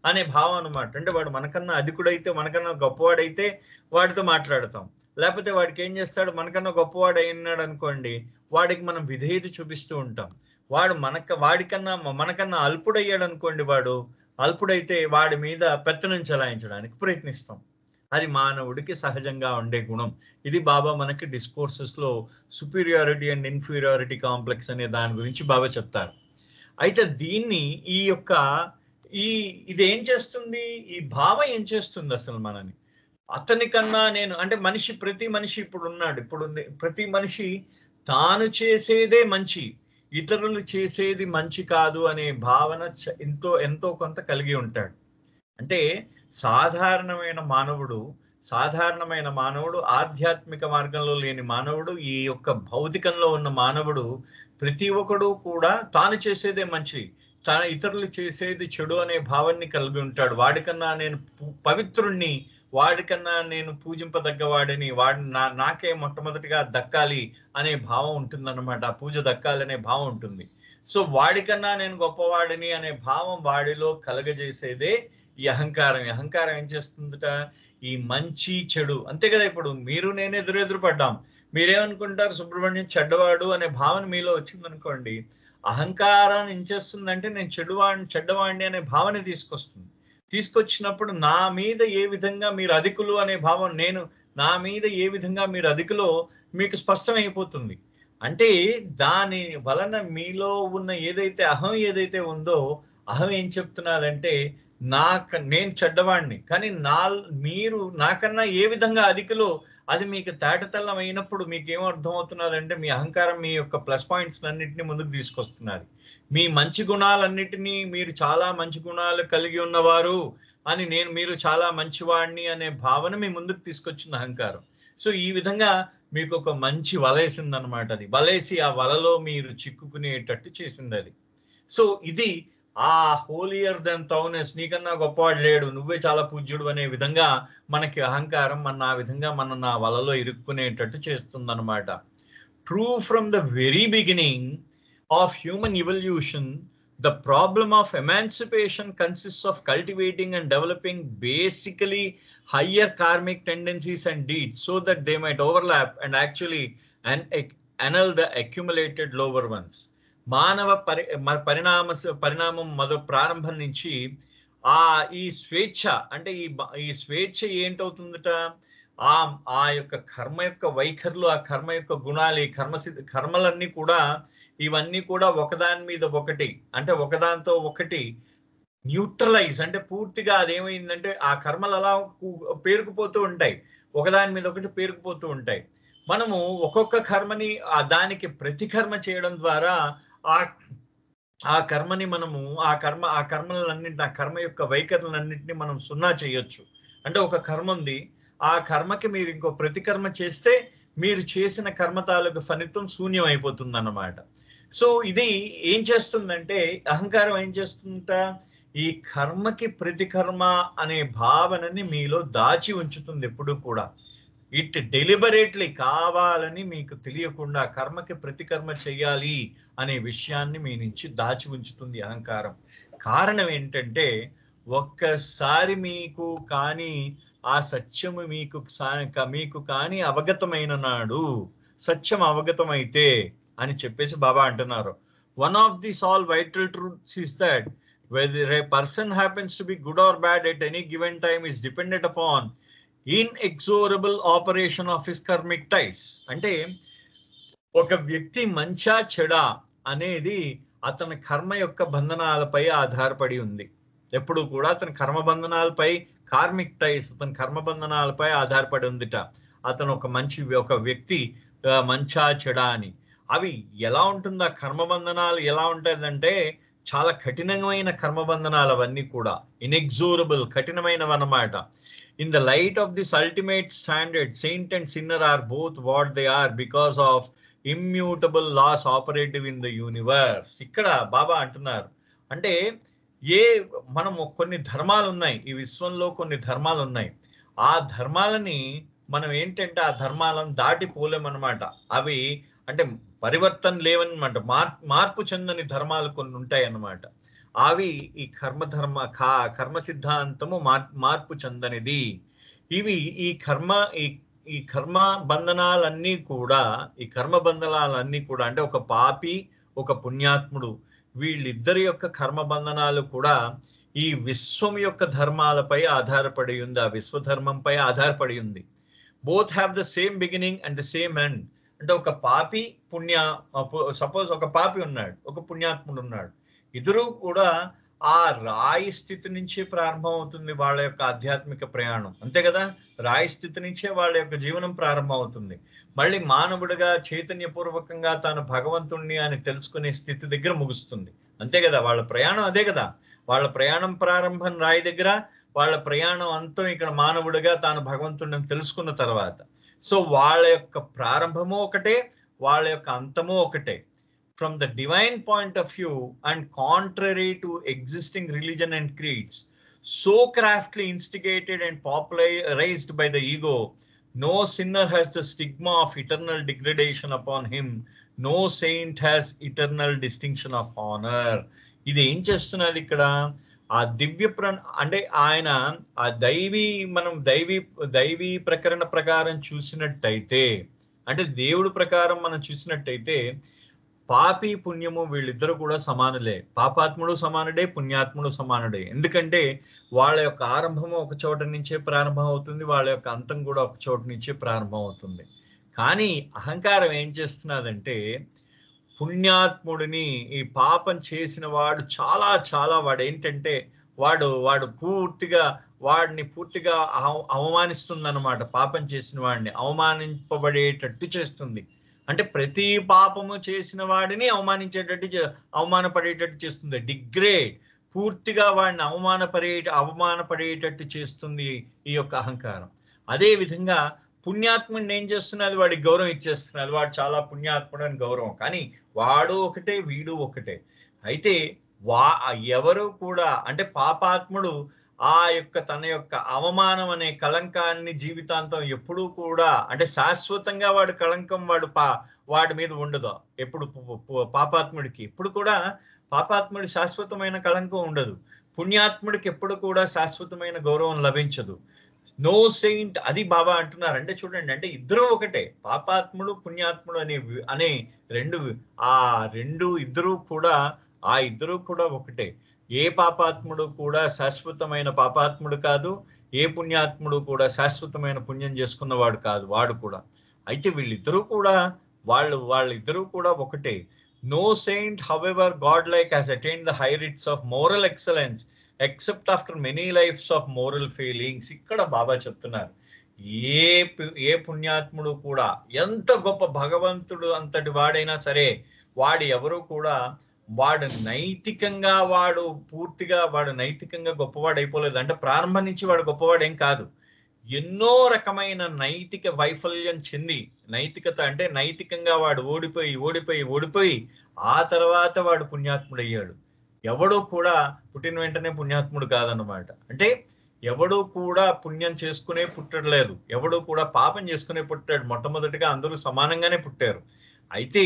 అనే భావం అన్నమాట. అంటే వాడు మనకన్నా అధికుడైతే, మనకన్నా గొప్పవాడైతే వాడితో మాట్లాడతాం. లేకపోతే వాడికి ఏం చేస్తాడు? మనకన్నా గొప్పవాడు అయినాడు అనుకోండి, వాడికి మనం విధేయత చూపిస్తూ ఉంటాం. వాడికన్నా మనకన్నా అల్పుడయ్యాడు అనుకోండి, అల్పుడైతే వాడి మీద పెత్తనం చెలాయించడానికి ప్రయత్నిస్తాం. అది మానవుడికి సహజంగా ఉండే గుణం. ఇది బాబా మనకి డిస్కోర్సెస్ లో సుపీరియారిటీ అండ్ ఇన్ఫీరియారిటీ కాంప్లెక్స్ అనే దాని గురించి బాబా చెప్తారు. అయితే దీన్ని ఇది ఏం చేస్తుంది? ఈ భావం ఏం చేస్తుంది అసలు మనని? అతనికన్నా నేను అంటే ప్రతి మనిషి ఇప్పుడు ప్రతి మనిషి తాను చేసేదే మంచి, ఇతరులు చేసేది మంచి కాదు అనే భావన ఎంతో కొంత కలిగి ఉంటాడు. అంటే సాధారణమైన మానవుడు ఆధ్యాత్మిక మార్గంలో లేని మానవుడు, ఈ యొక్క భౌతికంలో ఉన్న మానవుడు ప్రతి ఒక్కడు కూడా తాను చేసేదే మంచి, ఇతరులు చేసేది చెడు అనే భావాన్ని కలిగి ఉంటాడు. వాడికన్నా నేను పవిత్రుణ్ణి, వాడికన్నా నేను పూజింపదగ్గవాడిని, నాకే మొట్టమొదటిగా దక్కాలి అనే భావం ఉంటుందన్నమాట. ఆ పూజ దక్కాలి అనే భావం ఉంటుంది. సో వాడికన్నా నేను గొప్పవాడిని అనే భావం వాడిలో కలగజేసేదే ఈ అహంకారం. అహంకారం ఏం చేస్తుందట? ఈ మంచి చెడు అంతే కదా. ఇప్పుడు మీరు నేను ఎదురు పడ్డాం. మీరేమనుకుంటారు? సుబ్రహ్మణ్యం చెడ్డవాడు అనే భావన మీలో వచ్చిందనుకోండి, అహంకారాన్ని ఏం చేస్తుందంటే నేను చెడ్డవాడిని అనే భావన తీసుకొచ్చినప్పుడు నా మీద ఏ విధంగా మీరు అధికులు అనే భావం, నా మీద ఏ విధంగా మీరు అధికులో మీకు స్పష్టమైపోతుంది. అంటే దాని వలన మీలో ఉన్న అహం ఏదైతే ఉందో, అహం ఏం చెప్తున్నదంటే నేను చెడ్డవాడిని, కానీ మీరు నాకన్నా ఏ విధంగా అధికులో అది మీకు తేటతెల్లం అయినప్పుడు మీకు ఏం అర్థమవుతున్నదంటే మీ అహంకారం మీ యొక్క ప్లస్ పాయింట్స్ అన్నింటినీ ముందుకు తీసుకొస్తున్నది. మీ మంచి గుణాలన్నిటినీ మీరు చాలా మంచి గుణాలు కలిగి ఉన్నవారు అని, మీరు చాలా మంచివాడిని అనే భావన మీ ముందుకు తీసుకొచ్చింది అహంకారం. సో ఈ విధంగా మీకు ఒక మంచి వలేసింది అనమాట. అది వలేసి ఆ వలలో మీరు చిక్కుకునేటట్టు చేసింది అది. సో ఇది ఆ హోలియర్ దెన్ థౌనెస్, నీకన్నా గొప్పవాడు లేడు, నువ్వే చాలా పూజ్యుడు అనే విధంగా మనకి అహంకారం మన ఆ విధంగా మన ఆ వలలో ఇరుక్కునేటట్టు చేస్తుందన్నమాట. True from the very beginning of human evolution, the problem of emancipation consists of cultivating and developing basically higher karmic tendencies and deeds so that they might overlap and actually annul the accumulated lower ones. మానవ పరిణామం ప్రారంభం నుంచి ఈ స్వేచ్ఛ అంటే ఈ స్వేచ్ఛ ఏంటవుతుందట, ఆ యొక్క కర్మ యొక్క వైఖరులు, ఆ కర్మ యొక్క గుణాలు, కర్మలన్నీ కూడా ఇవన్నీ కూడా ఒకదాని మీద ఒకటి అంటే ఒకదానితో ఒకటి న్యూట్రలైజ్ అంటే పూర్తిగా అదేమైందంటే ఆ కర్మలు అలా పేరుకుపోతూ ఉంటాయి, ఒకదాని మీద ఒకటి పేరుకుపోతూ ఉంటాయి. మనము ఒక్కొక్క కర్మని దానికి ప్రతికర్మ చేయడం ద్వారా ఆ కర్మని మనము ఆ కర్మలన్నింటినీ ఆ కర్మ యొక్క వైఖరులన్నింటినీ మనం సున్నా చేయొచ్చు. అంటే ఒక కర్మ ఉంది, ఆ కర్మకి మీరు ఇంకో ప్రతికర్మ చేస్తే మీరు చేసిన కర్మ తాలూకు ఫలితం శూన్యం అయిపోతుంది అన్నమాట. సో ఇది ఏం చేస్తుందంటే అహంకారం ఏం చేస్తుంట, ఈ కర్మకి ప్రతికర్మ అనే భావనని మీలో దాచి ఉంచుతుంది ఎప్పుడు కూడా. ఇట్ డెలిబరేట్లీ కావాలని మీకు తెలియకుండా కర్మకి ప్రతికర్మ చెయ్యాలి అనే విషయాన్ని మీ నుంచి దాచి ఉంచుతుంది అహంకారం. కారణం ఏంటంటే ఒక్కసారి మీకు కానీ ఆ సత్యము మీకు కానీ అవగతమైన నాడు, సత్యం అవగతమైతే అని చెప్పేసి బాబా అంటున్నారు. One of this all vital truths is that whether a person happens to be good or bad at any given time is dependent upon inexorable operation of his karmic ties. అంటే ఒక వ్యక్తి మంచా చెడా అనేది అతని కర్మ యొక్క బంధనాలపై ఆధారపడి ఉంది. ఎప్పుడు కూడా అతని కర్మ బంధనాలపై, కార్మిక్ టైస్ అతని కర్మ బంధనాలపై ఆధారపడి ఉందిట. అతను ఒక వ్యక్తి మంచా చెడా అని. అవి ఎలా ఉంటుంది, ఆ కర్మబంధనాలు ఎలా ఉంటుందంటే చాలా కఠినమైన కర్మబంధనాలు అవన్నీ కూడా, ఇన్ఎగ్జోరబుల్, కఠినమైనవి అన్నమాట. In the light of this ultimate standard, saint and sinner are both what they are because of immutable laws operative in the universe. ఇక్కడ బాబా అంటున్నారు అంటే మనము కొన్ని ధర్మాలు ఉన్నాయి, ఈ విశ్వంలో కొన్ని ధర్మాలు ఉన్నాయి. ఆ ధర్మాలని మనం ఏంటంటే ఆ ధర్మాలను దాటిపోలేమన్నమాట. అవి అంటే పరివర్తన లేవన్నమాట, మార్పు చెందని ధర్మాలు కొన్ని ఉంటాయి అన్నమాట. అవి ఈ కర్మ సిద్ధాంతము మార్పు చెందనిది. ఇవి ఈ కర్మ బంధనాలన్నీ కూడా, ఈ కర్మ బంధనాలన్నీ కూడా అంటే ఒక పాపి ఒక పుణ్యాత్ముడు, వీళ్ళిద్దరి యొక్క కర్మ బంధనాలు కూడా ఈ విశ్వం యొక్క ధర్మాలపై ఆధారపడి ఉంది, ఆ విశ్వధర్మంపై ఆధారపడి ఉంది. Both have the same beginning and the sem end. అంటే ఒక పాపి సపోజ్ ఒక పాపి ఉన్నాడు, ఒక పుణ్యాత్ముడు ఉన్నాడు, ఇద్దరు కూడా ఆ రాయి స్థితి నుంచే ప్రారంభం అవుతుంది వాళ్ళ యొక్క ఆధ్యాత్మిక ప్రయాణం, అంతే కదా. రాయి స్థితి నుంచే వాళ్ళ యొక్క జీవనం ప్రారంభం అవుతుంది. మళ్ళీ మానవుడిగా చైతన్యపూర్వకంగా తాను భగవంతుణ్ణి అని తెలుసుకునే స్థితి దగ్గర ముగుస్తుంది, అంతే కదా. వాళ్ళ ప్రయాణం అదే కదా. వాళ్ళ ప్రయాణం ప్రారంభం రాయి దగ్గర, వాళ్ళ ప్రయాణం అంతం ఇక్కడ మానవుడిగా తాను భగవంతుడిని తెలుసుకున్న తర్వాత. సో వాళ్ళ యొక్క ప్రారంభము ఒకటే, వాళ్ళ యొక్క అంతము ఒకటే. From the divine point of view and contrary to existing religion and creeds, so craftily instigated and popularized by the ego, no sinner has the stigma of eternal degradation upon him, no saint has eternal distinction of honor. ఇది ఏం చేస్తున్నది ఇక్కడ, ఆ దివ్య అంటే ఆయన ఆ మనం దైవీ ప్రకరణ ప్రకారం చూసినట్టయితే, అంటే దేవుడు ప్రకారం మనం చూసినట్టయితే పాపి పుణ్యము వీళ్ళిద్దరు కూడా సమానులే. పాపాత్ముడు సమానుడే, పుణ్యాత్ముడు సమానుడే. ఎందుకంటే వాళ్ళ యొక్క ఆరంభము ఒక చోట నుంచే ప్రారంభం అవుతుంది, వాళ్ళ యొక్క అంతం కూడా ఒక చోట నుంచే ప్రారంభం అవుతుంది. కానీ అహంకారం ఏం చేస్తున్నదంటే పుణ్యాత్ముడిని, ఈ పాపం చేసిన వాడు వాడు ఏంటంటే వాడు వాడిని పూర్తిగా అవమానిస్తుందన్నమాట. పాపం చేసిన వాడిని అవమానింపబడేటట్టు చేస్తుంది. అంటే ప్రతి పాపము చేసిన వాడిని అవమానపడేటట్టు చేస్తుంది. డిగ్రేడ్, పూర్తిగా వాడిని అవమానపడేటట్టు చేస్తుంది ఈ యొక్క అహంకారం. అదే విధంగా పుణ్యాత్ముడిని ఏం చేస్తున్నది, వాడికి గౌరవం ఇచ్చేస్తున్నది, వాడు చాలా పుణ్యాత్ముడు అని గౌరవం. కానీ వాడు ఒకటే, వీడు ఒకటే. అయితే ఎవరు కూడా అంటే పాపాత్ముడు ఆ యొక్క తన యొక్క అవమానం అనే కళంకాన్ని జీవితాంతం ఎప్పుడూ కూడా అంటే శాశ్వతంగా వాడు కళంకం వాడి మీద ఉండదు. ఎప్పుడు పాపాత్ముడికి ఎప్పుడు కూడా పాపాత్ముడి శాశ్వతమైన కళంకం ఉండదు. పుణ్యాత్ముడికి ఎప్పుడు కూడా శాశ్వతమైన గౌరవం లభించదు. నో సెయింట్, అది బాబా అంటున్నారు. అంటే చూడండి, అంటే ఇద్దరు ఒకటే, పాపాత్ముడు పుణ్యాత్ముడు అనే ఇద్దరు కూడా ఒకటే. ఏ పాపాత్ముడు కూడా శాశ్వతమైన పాపాత్ముడు కాదు, ఏ పుణ్యాత్ముడు కూడా శాశ్వతమైన పుణ్యం చేసుకున్నవాడు కాదు వాడు కూడా. అయితే వాళ్ళిద్దరూ కూడా ఒకటే. No saint however god like has attained the high heights of moral excellence except after many lives of moral failings. ఇక్కడ బాబా చెప్తున్నారు, ఏ పుణ్యాత్ముడు కూడా ఎంత గొప్ప భగవంతుడు అంతటి వాడైనా సరే వాడు నైతికంగా వాడు నైతికంగా గొప్పవాడు అయిపోలేదు. అంటే ప్రారంభం నుంచి వాడు గొప్పవాడేం కాదు. ఎన్నో రకమైన నైతిక వైఫల్యం చెంది, నైతికత అంటే నైతికంగా వాడు ఓడిపోయి ఆ తర్వాత వాడు పుణ్యాత్ముడు అయ్యాడు. ఎవడూ కూడా పుట్టిన వెంటనే పుణ్యాత్ముడు కాదన్నమాట. అంటే ఎవడూ కూడా పుణ్యం చేసుకునే పుట్టలేదు, ఎవడూ కూడా పాపం చేసుకునే పుట్టాడు. మొట్టమొదటిగా అందరూ సమానంగానే పుట్టారు. అయితే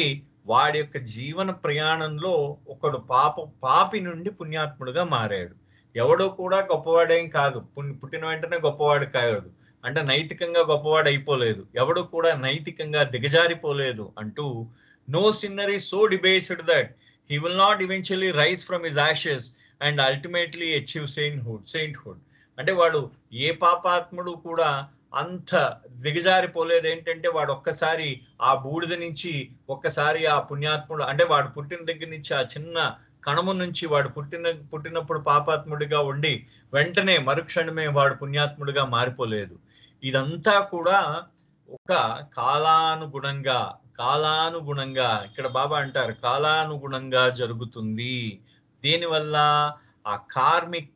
వాడి యొక్క జీవన ప్రయాణంలో ఒకడు పాపి నుండి పుణ్యాత్ముడుగా మారాడు. ఎవడో కూడా గొప్పవాడేం కాదు, పుట్టిన వెంటనే గొప్పవాడు కాదు. అంటే నైతికంగా గొప్పవాడు అయిపోలేదు, ఎవడు కూడా నైతికంగా దిగజారిపోలేదు అంటూ no sinner is so debased that he will not eventually rise from his ashes and ultimately achieve sainthood. అంటే వాడు ఏ పాపాత్ముడు కూడా అంత దిగజారిపోలేదు. ఏంటంటే వాడు ఒక్కసారి ఆ బూడిద నుంచి ఒక్కసారి ఆ పుణ్యాత్ముడు అంటే వాడు పుట్టిన దగ్గర నుంచి ఆ చిన్న కణము నుంచి వాడు పుట్టినప్పుడు పాపాత్ముడిగా ఉండి వెంటనే మరుక్షణమే వాడు పుణ్యాత్ముడిగా మారిపోలేదు. ఇదంతా కూడా ఒక కాలానుగుణంగా ఇక్కడ బాబా అంటారు కాలానుగుణంగా జరుగుతుంది. దేనివల్ల? ఆ కార్మిక్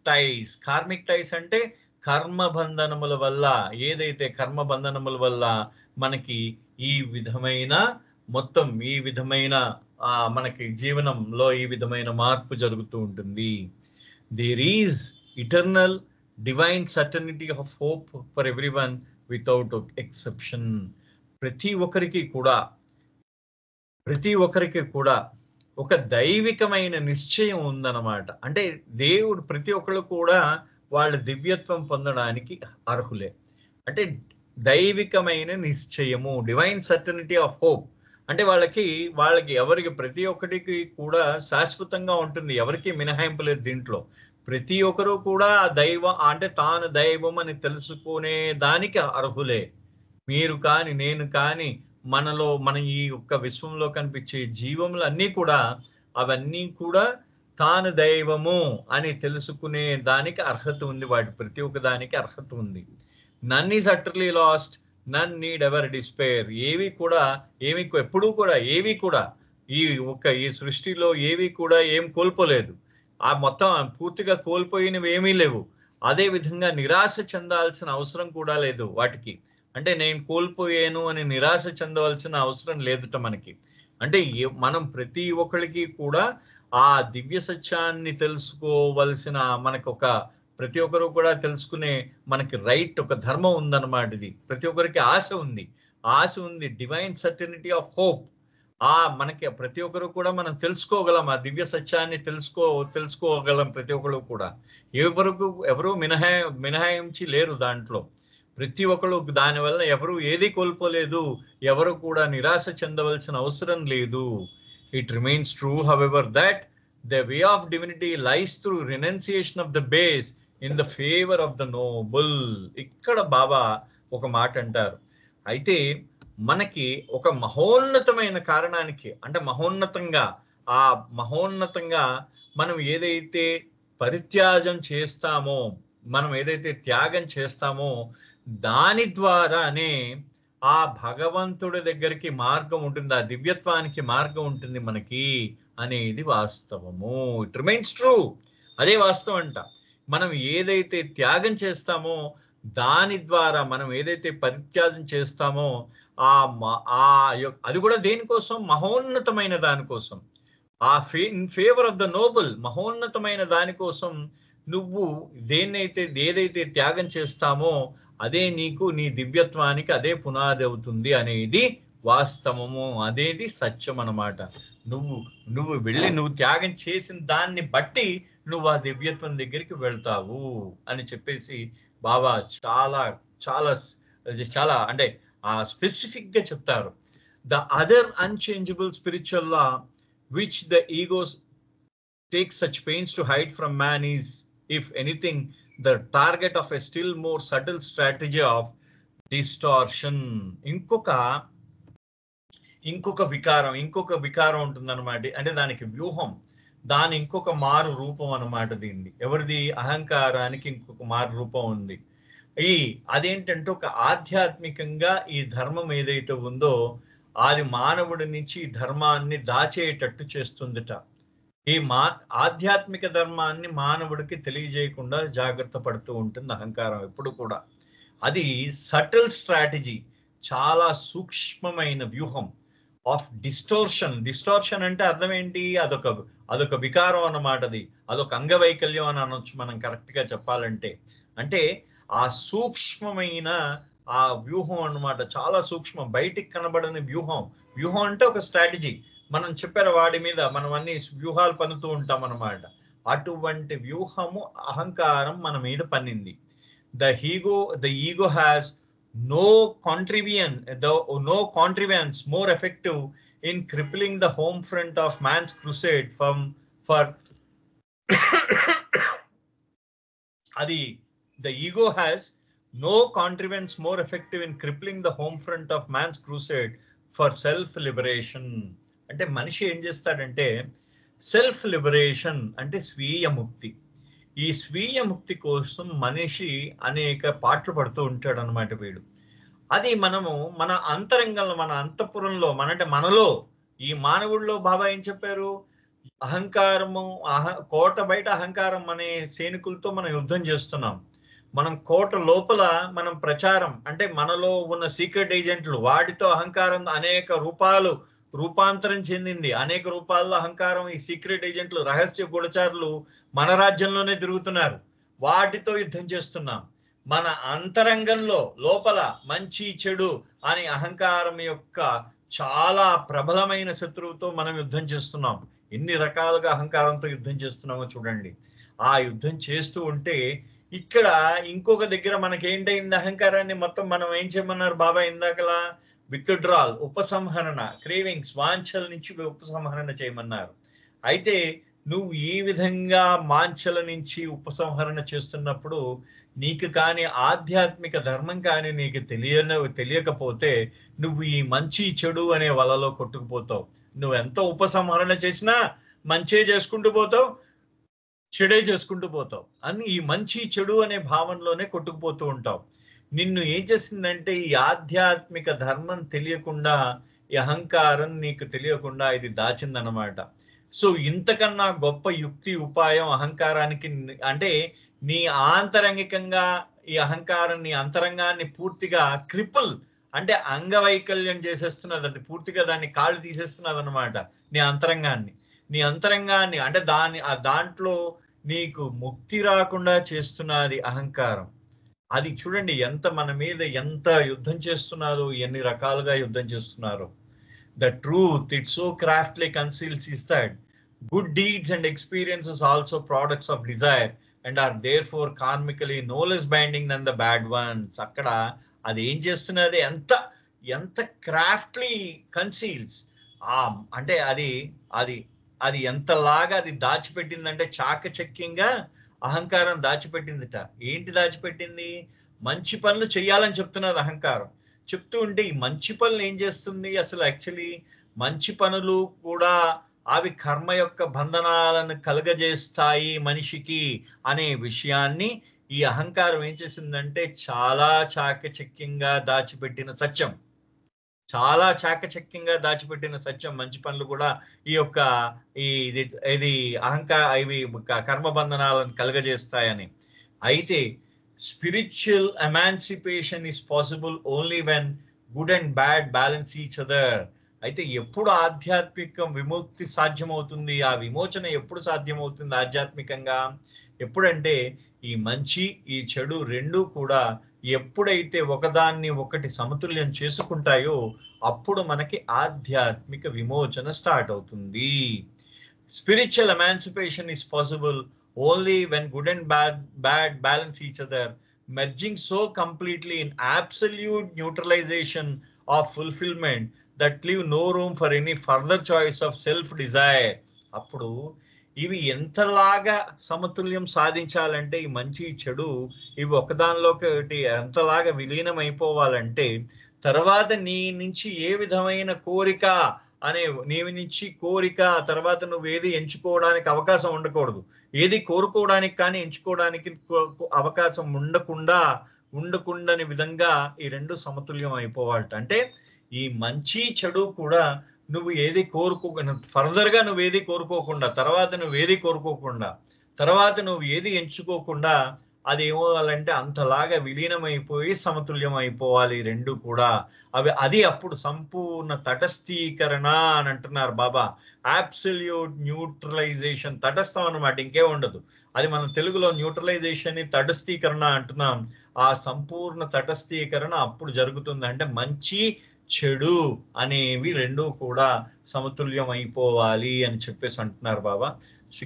టైస్ అంటే కర్మబంధనముల వల్ల, ఏదైతే కర్మబంధనముల వల్ల మనకి ఈ విధమైన మనకి జీవనంలో ఈ విధమైన మార్పు జరుగుతూ ఉంటుంది. There is eternal divine certainty of hope for everyone without exception. ప్రతి ఒక్కరికి కూడా ఒక దైవికమైన నిశ్చయం ఉందన్నమాట. అంటే దేవుడు ప్రతి ఒక్కరు కూడా వాళ్ళ దివ్యత్వం పొందడానికి అర్హులే. అంటే దైవికమైన నిశ్చయము, డివైన్ సర్టనిటీ ఆఫ్ హోప్ అంటే వాళ్ళకి ఎవరికి ప్రతి ఒక్కటికి కూడా శాశ్వతంగా ఉంటుంది, ఎవరికి మినహాయింపు లేదు దీంట్లో. ప్రతి ఒక్కరూ కూడా దైవం అంటే తాను దైవం అని తెలుసుకునే దానికి అర్హులే. మీరు కాని నేను కాని మన ఈ యొక్క విశ్వంలో కనిపించే జీవములు అవన్నీ కూడా తాను దైవము అని తెలుసుకునే దానికి అర్హత ఉంది. వాటి ప్రతి ఒక్క దానికి అర్హత ఉంది. None is utterly lost, none need ever despair. ఎప్పుడూ కూడా ఏవి కూడా ఈ సృష్టిలో ఏవి కూడా ఏం కోల్పోలేదు. ఆ మొత్తం పూర్తిగా కోల్పోయినవి ఏమీ లేవు. అదే విధంగా నిరాశ చెందాల్సిన అవసరం కూడా లేదు వాటికి. అంటే నేను కోల్పోయాను అని నిరాశ చెందవలసిన అవసరం లేదుట మనకి. అంటే మనం ప్రతి ఒక్కరికి కూడా ఆ దివ్య సత్యాన్ని తెలుసుకోవలసిన ప్రతి ఒక్కరు కూడా తెలుసుకునే మనకి రైట్, ఒక ధర్మం ఉందన్నమాట. ఇది ప్రతి ఒక్కరికి ఆశ ఉంది. Divine certainty of hope. మనకి ప్రతి ఒక్కరు కూడా మనం తెలుసుకోగలం, ఆ దివ్య సత్యాన్ని తెలుసుకోగలం ప్రతి ఒక్కరు కూడా. ఎవరు మినహాయించి లేరు దాంట్లో. ప్రతి ఒక్కరు దానివల్ల ఎవరు ఏది కోల్పోలేదు, ఎవరు కూడా నిరాశ చెందవలసిన అవసరం లేదు. It remains true however that the way of divinity lies through renunciation of the base in the favour of the Nobel. ఇక్కడ బాబా ఒక మాట అంటారు. అయితే మనకి ఒక మహోన్నతమైన కారణానికి అంటే మహోన్నతంగా మనం ఏదైతే త్యాగం చేస్తామో దాని ద్వారానే ఆ భగవంతుడి దగ్గరికి మార్గం ఉంటుంది, ఆ దివ్యత్వానికి మార్గం ఉంటుంది మనకి అనేది వాస్తవము. It remains true. అదే వాస్తవం అంట. మనం ఏదైతే త్యాగం చేస్తామో దాని ద్వారా మనం ఏదైతే పరిత్యాగం చేస్తామో అది కూడా దేనికోసం? మహోన్నతమైన దానికోసం. In favour of the Nobel, మహోన్నతమైన దానికోసం నువ్వు ఏదైతే త్యాగం చేస్తామో అదే నీకు నీ దివ్యత్వానికి అదే పునాది అవుతుంది అనేది వాస్తవము, అదేది సత్యం అన్నమాట. నువ్వు వెళ్ళి నువ్వు త్యాగం చేసిన దాన్ని బట్టి నువ్వు ఆ దివ్యత్వం దగ్గరికి వెళ్తావు అని చెప్పేసి బాబా చాలా చాలా చాలా అంటే స్పెసిఫిక్ గా చెప్తారు. The other unchangeable spiritual law which the ego takes such pains to hide from man is, if anything, the target of a still more subtle strategy of distortion. ఇంకొక వికారం ఉంటుందన్నమాట. అంటే దానికి వ్యూహం, దాని ఇంకొక మారు రూపం అన్నమాట. దీన్ని ఎవరిది? అహంకారానికి ఇంకొక మారు రూపం ఉంది. అదేంటంటే ఒక ఆధ్యాత్మికంగా ఈ ధర్మం ఏదైతే ఉందో అది మానవుడి నుంచి ధర్మాన్ని దాచేటట్టు చేస్తుందిట. ఆధ్యాత్మిక ధర్మాన్ని మానవుడికి తెలియజేయకుండా జాగ్రత్త పడుతూ ఉంటుంది అహంకారం ఎప్పుడు కూడా. అది సటిల్ స్ట్రాటజీ, చాలా సూక్ష్మమైన వ్యూహం ఆఫ్ డిస్టోర్షన్ అంటే అర్థం ఏంటి? అదొక వికారం అన్నమాట. అదొక అంగవైకల్యం అని అనొచ్చు మనం కరెక్ట్ గా చెప్పాలంటే. అంటే ఆ సూక్ష్మమైన ఆ వ్యూహం అన్నమాట, చాలా సూక్ష్మం, బయటికి కనబడని వ్యూహం అంటే ఒక స్ట్రాటజీ. మనం చెప్పారు వాడి మీద మనం అన్ని వ్యూహాలు పన్నుతూ ఉంటాం అన్నమాట. అటువంటి వ్యూహము అహంకారం మన మీద పన్నింది. The ego has no contrivance more effective in crippling the home front of man's crusade for the ego has no contrivance more effective in crippling the home front of man's crusade for self liberation. అంటే మనిషి ఏం చేస్తాడంటే self liberation అంటే స్వీయ ముక్తి. ఈ స్వీయ ముక్తి కోసం మనిషి అనేక పాటలు పడుతూ ఉంటాడు అన్నమాట వీడు. అది మనము మన అంతరంగంలో, మన అంతఃపురంలో, మనలో ఈ మానవుడిలో బాబా ఏం చెప్పారు? అహంకారము కోట బయట అహంకారం అనే సైనికులతో మనం యుద్ధం చేస్తున్నాం. మనం కోట లోపల మనం ప్రచారం అంటే మనలో ఉన్న సీక్రెట్ ఏజెంట్లు, వాటితో అహంకారం అనేక రూపాంతరం చెందింది. అనేక రూపాల్లో అహంకారం, ఈ సీక్రెట్ ఏజెంట్లు, రహస్య గూఢచారులు మన రాజ్యంలోనే తిరుగుతున్నారు. వాటితో యుద్ధం చేస్తున్నాం. మన అంతరంగంలో లోపల మంచి చెడు అని అహంకారం యొక్క చాలా ప్రబలమైన శత్రువుతో మనం యుద్ధం చేస్తున్నాం. ఎన్ని రకాలుగా అహంకారంతో యుద్ధం చేస్తున్నామో చూడండి. ఆ యుద్ధం చేస్తూ ఉంటే ఇక్కడ ఇంకొక దగ్గర మనకేంటైంది? అహంకారాన్ని మొత్తం మనం ఏం చేయమన్నారు బాబా ఇందాకలా? విత్డ్రాల్, ఉపసంహరణ, క్రేవింగ్స్, వాంఛల నుంచి ఉపసంహరణ చేయమన్నారు. అయితే నువ్వు ఈ విధంగా వాంఛల నుంచి ఉపసంహరణ చేస్తున్నప్పుడు నీకు కానీ ఆధ్యాత్మిక ధర్మం కానీ నీకు తెలియకపోతే నువ్వు ఈ మంచి చెడు అనే వలలో కొట్టుకుపోతావు. నువ్వు ఎంత ఉపసంహరణ చేసినా మంచే చేసుకుంటూ పోతావు, చెడే చేసుకుంటూ పోతావు అని ఈ మంచి చెడు అనే భావనలోనే కొట్టుకుపోతూ ఉంటావు. నిన్ను ఏం చేసిందంటే ఈ ఆధ్యాత్మిక ధర్మం తెలియకుండా, ఈ అహంకారం నీకు తెలియకుండా ఇది దాచిందన్నమాట. సో ఇంతకన్నా గొప్ప యుక్తి ఉపాయం అహంకారానికి అంటే నీ ఆంతరంగికంగా ఈ అహంకారం నీ అంతరంగాన్ని పూర్తిగా క్రిపుల్ అంటే అంగవైకల్యం చేసేస్తున్నది. అది పూర్తిగా దాన్ని కాళ్ళు తీసేస్తున్నది అన్నమాట. నీ అంతరంగాన్ని అంటే దాంట్లో నీకు ముక్తి రాకుండా చేస్తున్నది అహంకారం. అది చూడండి ఎంత మన మీద ఎంత యుద్ధం చేస్తున్నారో, ఎన్ని రకాలుగా యుద్ధం చేస్తున్నారో. The truth it so craftily conceals is that good deeds and experiences also products of desire and are therefore karmically no less binding than the bad ones. అక్కడ అది ఏం చేస్తున్నది? ఎంత క్రాఫ్ట్లీ కన్సీల్స్. అంటే అది ఎంతలాగా అది దాచిపెట్టిందంటే చాకచక్యంగా అహంకారం దాచిపెట్టిందిట. ఏంటి దాచిపెట్టింది? మంచి పనులు చెయ్యాలని చెప్తున్నది అహంకారం. చెప్తూ ఉంటే ఈ మంచి పనులు ఏం చేస్తుంది? అసలు యాక్చువల్లీ మంచి పనులు కూడా అవి కర్మ యొక్క బంధనాలను కలుగజేస్తాయి మనిషికి అనే విషయాన్ని ఈ అహంకారం ఏం చేసిందంటే చాలా చాకచక్యంగా దాచిపెట్టిన సత్యం. మంచి పనులు కూడా ఇది కర్మ బంధనాలను కలుగజేస్తాయని. అయితే Spiritual emancipation is possible only when good and bad balance each other. అయితే ఎప్పుడు ఆధ్యాత్మిక విముక్తి సాధ్యమవుతుంది, ఆ విమోచన ఎప్పుడు సాధ్యమవుతుంది ఆధ్యాత్మికంగా? ఎప్పుడంటే ఈ మంచి ఈ చెడు రెండూ కూడా ఎప్పుడైతే ఒకదాన్ని ఒకటి సమతుల్యం చేసుకుంటాయో అప్పుడు మనకి ఆధ్యాత్మిక విమోచన స్టార్ట్ అవుతుంది. Spiritual emancipation is possible only when good and bad balance each other, merging so completely in absolute neutralization of fulfillment that leave no room for any further choice of self-desire. అప్పుడు ఇవి ఎంతలాగా సమతుల్యం సాధించాలంటే, ఈ మంచి చెడు ఇవి ఒకదానిలోకి ఎంతలాగా విలీనం అయిపోవాలంటే, తర్వాత నీ నుంచి ఏ విధమైన కోరిక అనే నీవి నుంచి కోరిక తర్వాత నువ్వు ఏది ఎంచుకోవడానికి అవకాశం ఉండకూడదు, ఏది కోరుకోవడానికి కానీ ఎంచుకోవడానికి అవకాశం ఉండకుండాని విధంగా ఈ రెండు సమతుల్యం అయిపోవాలట. అంటే ఈ మంచి చెడు కూడా నువ్వు ఏది ఫర్దర్ గా నువ్వు ఏది కోరుకోకుండా, తర్వాత నువ్వు ఏది కోరుకోకుండా, తర్వాత నువ్వు ఏది ఎంచుకోకుండా అది ఏమవ్వాలంటే అంతలాగా విలీనమైపోయి సమతుల్యం అయిపోవాలి రెండు కూడా. అది అప్పుడు సంపూర్ణ తటస్థీకరణ అని అంటున్నారు బాబా. అబ్సల్యూట్ న్యూట్రలైజేషన్, తటస్థం అన్నమాట, ఇంకే ఉండదు. అది మనం తెలుగులో న్యూట్రలైజేషన్ ని తటస్థీకరణ అంటున్నాం. ఆ సంపూర్ణ తటస్థీకరణ అప్పుడు జరుగుతుంది. అంటే మంచి చెడు అనేవి రెండు కూడా సమతుల్యం అయిపోవాలి అని చెప్పేసి అంటున్నారు బాబా.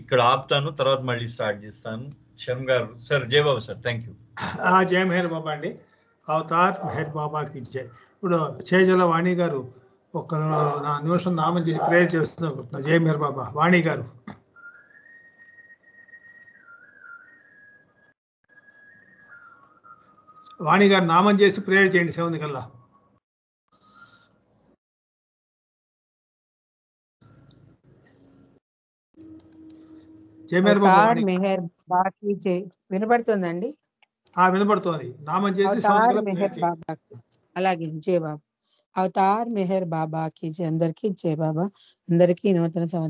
ఇక్కడ ఆపుతాను, తర్వాత మళ్ళీ స్టార్ట్ చేస్తాను. శర్మ గారు సార్, జై బాబా సార్, థ్యాంక్ యూ. జై మెహర్ బాబా అండి, అవతార్ మెహర్ బాబాకి జై. ఇప్పుడు చేజల వాణి గారు ఒక నిమిషం నామం చేసి ప్రేయర్ చేస్తున్నారు. జై మెహర్ బాబా. వాణి గారు, వాణి గారు నామం చేసి ప్రేయర్ చేయండి 7 కల్లా. వినపడుతుందండి? వినపడుతుంది. నామం చేసి అలాగే. జై బాబా. అవతార్ మెహర్ బాబాకి జై. అందరికీ జై బాబా. అందరికీ నూతన సంవత్సరం